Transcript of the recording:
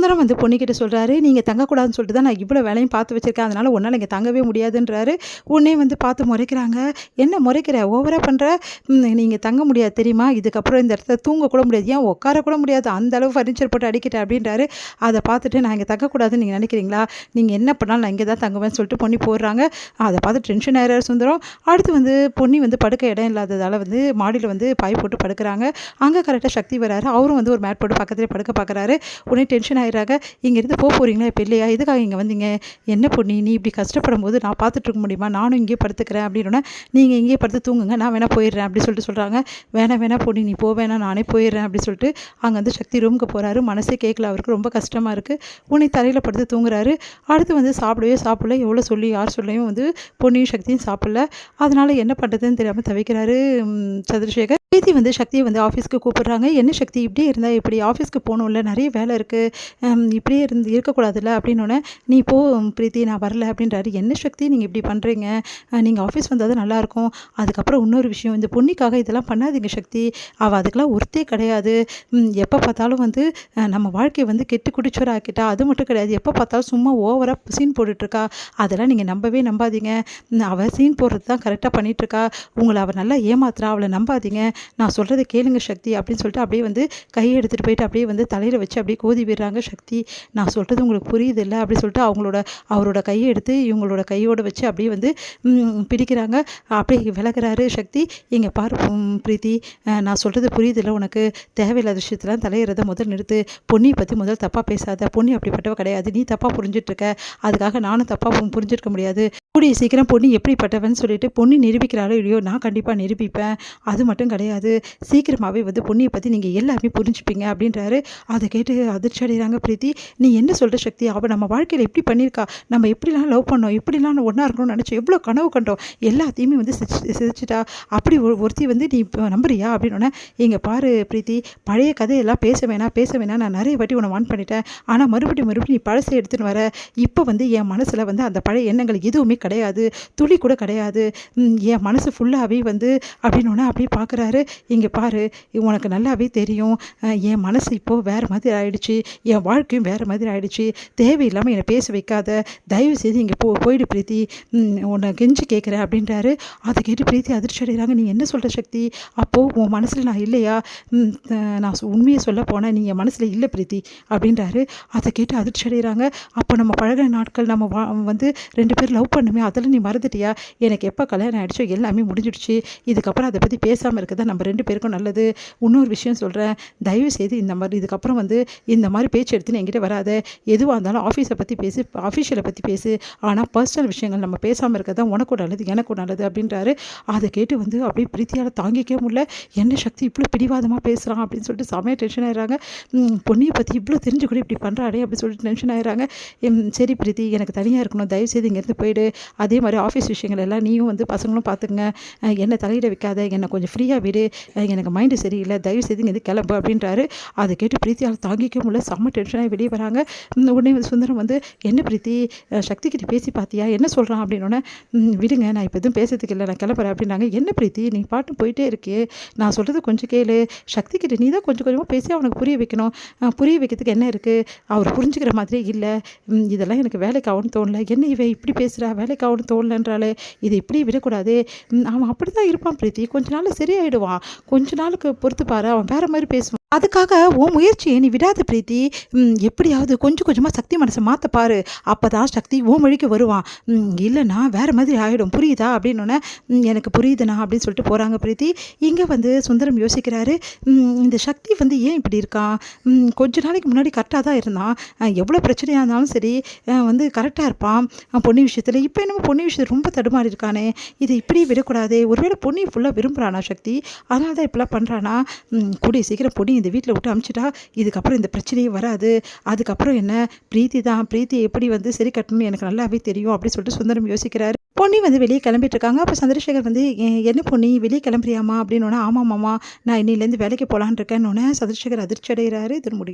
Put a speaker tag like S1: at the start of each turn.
S1: சுந்தரம் வந்து பொண்ணுக்கிட்ட சொல்கிறாரு, நீங்கள் தங்கக்கூடாதுன்னு சொல்லிட்டு தான் நான் இவ்வளோ வேலையும் பார்த்து வச்சுருக்கேன், அதனால் உன்னால் இங்கே தங்கவே முடியாதுன்றாரு. உடனே வந்து பார்த்து முறைக்கிறாங்க. என்ன முறைக்கிற, ஓவராக பண்ணுற, நீங்கள் தங்க முடியாது தெரியுமா, இதுக்கப்புறம் இந்த இடத்துல தூங்கக்கூட முடியாது, ஏன் உட்காரக்கூட முடியாது, அந்த அளவு ஃபர்னிச்சர் போட்டு அடிக்கிட்டேன் அப்படின்றாரு. அதை பார்த்துட்டு நான் இங்கே தங்கக்கூடாதுன்னு நீங்கள் நினைக்கிறீங்களா, நீங்கள் என்ன பண்ணாலும் நான் இங்கே தான் தங்குவேன்னு சொல்லிட்டு பொண்ணி போடுறாங்க. அதை பார்த்து டென்ஷன் ஆகிறாரு சுந்தரம். அடுத்து வந்து பொண்ணி வந்து படுக்க இடம் இல்லாததால் வந்து மாடியில் வந்து பாய் போட்டு படுக்கிறாங்க. அங்கே கரெக்டாக சக்தி வராரு. அவரும் வந்து ஒரு மேட் போட்டு பக்கத்துலேயே படுக்க பார்க்குறாரு. உடனே டென்ஷன் ஆகிடுறாங்க. இங்கேருந்து போகிறீங்களா இப்போ இல்லையா, எதுக்காக இங்கே வந்தீங்க, என்ன பொண்ணி நீ இப்படி கஷ்டப்படும் போது நான் பார்த்துட்டு இருக்க முடியுமா, நானும் இங்கேயே படுத்துக்கிறேன் அப்படின்னா, நீங்கள் இங்கேயே படுத்து தூங்குங்க, நான் வேணா போயிடுறேன் அப்படி சொல்லிட்டு சொல்கிறாங்க. வேணா பொண்ணி நீ வேணா நானே போயிடுறேன் அப்படி சொல்லிட்டு அங்கே வந்து சக்தி ரூமுக்கு போகிறாரு. மனசே கேட்கல அவருக்கு, ரொம்ப கஷ்டமாக இருக்குது. உன்னை தரையில் படுத்து தூங்குறாரு. அடுத்து வந்து சாப்பிடல, எவ்வளோ சொல்லி யார் சொல்லியும் வந்து பொண்ணியும் சக்தியும் சாப்பிடல. அதனால் என்ன பண்ணுறதுன்னு தெரியாமல் தவிக்கிறாரு சந்திரசேகர். பிரீத்தி வந்து சக்தியை வந்து ஆஃபீஸ்க்கு கூப்பிடுறாங்க. என்ன சக்தி இப்படியே இருந்தால் இப்படி, ஆஃபீஸ்க்கு போகணும்ல, நிறைய வேலை இருக்குது, இப்படியே இருக்கக்கூடாதுல்ல அப்படின்னோடனே, நீ போ பிரீத்தி நான் வரல அப்படின்றாரு. என்ன சக்தி நீங்கள் இப்படி பண்ணுறீங்க, நீங்கள் ஆஃபீஸ் வந்தால் தான் நல்லாயிருக்கும். அதுக்கப்புறம் இன்னொரு விஷயம், இந்த பொண்ணுக்காக இதெல்லாம் பண்ணாதீங்க சக்தி, அவள் அதுக்கெல்லாம் ஒருத்தே கிடையாது. எப்போ பார்த்தாலும் வந்து நம்ம வாழ்க்கையை வந்து கெட்டு குடிச்சோர ஆக்கிட்டா. அது மட்டும் கிடையாது, எப்போ பார்த்தாலும் சும்மா ஓவராக சீன் போட்டுட்ருக்கா. அதெல்லாம் நீங்கள் நம்பாதீங்க. அவள் சீன் போடுறது தான் கரெக்டாக பண்ணிகிட்ருக்கா. உங்களை அவள் நல்லா ஏமாத்துறா, அவளை நம்பாதீங்க. நான் சொல்கிறத கேளுங்க சக்தி அப்படின்னு சொல்லிட்டு அப்படியே வந்து கையை எடுத்துகிட்டு போயிட்டு அப்படியே வந்து தலையில் வச்சு அப்படியே கோதி விடுறாங்க. சக்தி நான் சொல்கிறது உங்களுக்கு புரியுது இல்லை அப்படின்னு சொல்லிட்டு அவரோட கையை எடுத்து இவங்களோட கையோடு வச்சு அப்படியே வந்து பிடிக்கிறாங்க. அப்படியே விலகிறாரு சக்தி. இங்கே பாரு பிரீத்தி, நான் சொல்கிறது புரியுது இல்லை உனக்கு, தேவையில்லாத விஷயத்தெல்லாம் தலையிறத முதல் நிறுத்து. பொன்னியை பற்றி முதல் தப்பாக பேசாத, பொன்னி அப்படிப்பட்டவ கிடையாது, நீ தப்பாக புரிஞ்சிட்ருக்க. அதுக்காக நானும் தப்பாக புரிஞ்சிருக்க முடியாது. கூடிய சீக்கிரம் பொன்னி எப்படிப்பட்டவன்னு சொல்லிட்டு பொன்னி நிரூபிக்கிறாரோ இல்லையோ, நான் கண்டிப்பாக நிரூபிப்பேன். அது மட்டும் கிடையாது, சீக்கிரமாகவே வந்து பொன்னியை பற்றி நீங்கள் எல்லாருமே புரிஞ்சுப்பீங்க அப்படின்றாரு. அதை கேட்டு அதிர்ச்சி அடைகிறாங்க பிரீத்தி. நீ என்ன சொல்கிற சக்தி, அவள் நம்ம வாழ்க்கையில் எப்படி பண்ணியிருக்கா, நம்ம எப்படிலாம் லவ் பண்ணோம், எப்படிலாம் ஒன்றா இருக்கணும்னு நினச்சோம், எவ்வளோ கனவு கண்டோம், எல்லாத்தையுமே வந்து சிதைச்சிட்டா. அப்படி ஒருத்தி வந்து நீ நம்புறியா அப்படின்னோடனே, இங்கே பாரு பிரீத்தி, பழைய கதையெல்லாம் பேச வேணாம், நான் நிறைய வாட்டி உன்னை வான் பண்ணிட்டேன். ஆனால் மறுபடியும் நீ பழசை எடுத்துன்னு வர. இப்போ வந்து என் மனசில் வந்து அந்த பழைய எண்ணங்கள் எதுவுமே கிடையாது, துளி கூட கிடையாது. என் மனசு ஃபுல்லாகவே வந்து அப்படின்னோடனே அப்படியே பார்க்குறாரு. இங்கே பாரு, உனக்கு நல்லாவே தெரியும், என் மனசு இப்போது வேறு மாதிரி ஆகிடுச்சு, என் வாழ்க்கையும் வேறு மாதிரி ஆகிடுச்சு. தேவையில்லாமல் என்னை பேச வைக்காத, தயவு செய்து இங்கே போயிடு பிரீத்தி, உன்னை கெஞ்சி கேட்குறேன் அப்படின்றாரு. அதை கேட்டு பிரீத்தி அதிர்ச்சி அடைகிறாங்க. நீ என்ன சொல்கிற சக்தி, அப்போது உன் மனசில் நான் இல்லையா, நான் உண்மையை சொல்ல போனேன், நீ என் மனசில் இல்லை பிரீத்தி அப்படின்றாரு. அதை கேட்டு அதிர்ச்சி அடைகிறாங்க. அப்போ நம்ம பழகின நாட்கள், நம்ம வந்து 2 பேர் லவ் பண்ணுமே, அதெல்லாம் நீ மறந்துட்டியா, எனக்கு எப்போ கல்யாணம் ஆகிடுச்சோ எல்லாமே முடிஞ்சிடுச்சு, இதுக்கப்புறம் அதை பற்றி பேசாமல் இருக்கதான் நம்ம 2 பேருக்கும் நல்லது. இன்னொரு விஷயம் சொல்கிறேன், தயவு செய்து இந்த மாதிரி இதுக்கப்புறம் வந்து இந்த மாதிரி பேச்சு எடுத்துன்னு என்கிட்ட வராத. எதுவாக இருந்தாலும் ஆஃபீஸை பற்றி பேசு, ஆஃபீஷியலை பற்றி பேசு, ஆனால் பர்சனல் விஷயங்கள் நம்ம பேசாமல் இருக்க தான் உனக்கும் நல்லது, எனக்கும் நல்லது அப்படின்றாரு. அதை கேட்டு வந்து அப்படியே பிரீத்தியால் தாங்கிக்கவே முடியல. என்ன சக்தி இவ்வளோ பிடிவாதமாக பேசுகிறான் அப்படின்னு சொல்லிட்டு செமையாக டென்ஷன் ஆகிடுறாங்க. பொன்னியை பற்றி இவ்வளோ தெரிஞ்சு கூட இப்படி பண்ணுறாடே அப்படின்னு சொல்லிட்டு டென்ஷன் ஆகிடுறாங்க. சரி பிரீத்தி, எனக்கு தனியாக இருக்கணும், தயவு செய்து இங்கேருந்து போயிடு. அதே மாதிரி ஆஃபீஸ் விஷயங்கள் எல்லாம் நீயும் வந்து பசங்களும் பார்த்துங்க, என்னை தலையிட வைக்காத, என்னை கொஞ்சம் ஃப்ரீயாக விடு, எனக்கு மைண்டு சரியில்லை, தயவு செய்து இங்கே கிளம்பு அப்படின்றாரு. அதை கேட்டு பிரீத்தியால் தாங்கிக்க முடியல, செம்ம டென்ஷனாக வெளியே வராங்க. உடனே சுந்தரம் வந்து, என்ன பிரீத்தி, சக்தி கிட்ட பேசி பார்த்தியா, என்ன சொல்கிறான் அப்படின்னோடனே, விடுங்க நான் இப்போ எதுவும் பேசுறதுக்கு இல்லை, நான் கிளம்புறேன் அப்படின்னாங்க. என்ன பிரீத்தி நீ பாட்டு போயிட்டே இருக்கே, நான் சொல்கிறது கொஞ்சம் கேளு, சக்தி கிட்ட நீ தான் கொஞ்சம் கொஞ்சமாக பேசி அவனுக்கு புரிய வைக்கணும். புரிய வைக்கிறதுக்கு என்ன இருக்குது, அவர் புரிஞ்சுக்கிற மாதிரியே இல்லை, இதெல்லாம் எனக்கு வேலைக்கு ஆகும்னு தோணலை, என்ன இவ இப்படி பேசுகிறா, வேலைக்கு ஆகும்னு தோணலன்றாலே, இதை இப்படி விடக்கூடாது, அவன் அப்படி தான் இருப்பான் பிரீத்தி, கொஞ்ச நாள் சரியாயிடுவான், கொஞ்ச நாளுக்கு பொறுத்து பாரு, அவன் வேறு மாதிரி பேசுவான், அதுக்காக உன் முயற்சியை நீ விடாத பிரீத்தி, எப்படியாவது கொஞ்சம் கொஞ்சமாக சக்தி மனசை மாற்ற பாரு, அப்போ தான் சக்தி உன் வழிக்கு வருவான், இல்லைனா வேறு மாதிரி ஆகிடும், புரியுதா அப்படின்னோடனே, எனக்கு புரியுதுண்ணா அப்படின்னு சொல்லிட்டு போகிறாங்க பிரீத்தி. இங்கே வந்து சுந்தரம் யோசிக்கிறாரு, இந்த சக்தி வந்து ஏன் இப்படி இருக்கான், கொஞ்ச நாளைக்கு முன்னாடி கரெக்டாக தான் இருந்தான், எவ்வளோ பிரச்சனையாக இருந்தாலும் சரி வந்து கரெக்டாக இருப்பான் பொன்னி விஷயத்தில், இப்போ என்னமோ பொன்னி விஷயத்தில் ரொம்ப தடுமாறி இருக்கானே, இதை இப்படி விடக்கூடாது, ஒருவேளை பொன்னி ஃபுல்லாக விரும்புகிறானா சக்தி, அதனால தான் இப்படிலாம் பண்ணுறானா, கூடிய சீக்கிரம் பொன்னி இந்த வீட்டில் விட்டு அனுப்பிச்சிட்டா இதுக்கப்புறம் இந்த பிரச்சனையே வராது, அதுக்கப்புறம் என்ன பிரீத்தி தான், பிரீத்தி எப்படி வந்து சரி கட்டணும்னு எனக்கு நல்லாவே தெரியும் அப்படின்னு சொல்லிட்டு சுந்தரம் யோசிக்கிறாரு. பொன்னி வந்து வெளியே கிளம்பிட்டு இருக்காங்க. அப்போ சந்திரசேகர் வந்து, என்ன பொன்னி வெளியே கிளம்புறியாமா அப்படின்னோடனே, ஆமாம் மாமா நான் இன்னிலேருந்து வேலைக்கு போகலான்னு இருக்கேன்னு சந்திரசேகர் அதிர்ச்சி அடைகிறாரு. இது முடியுது.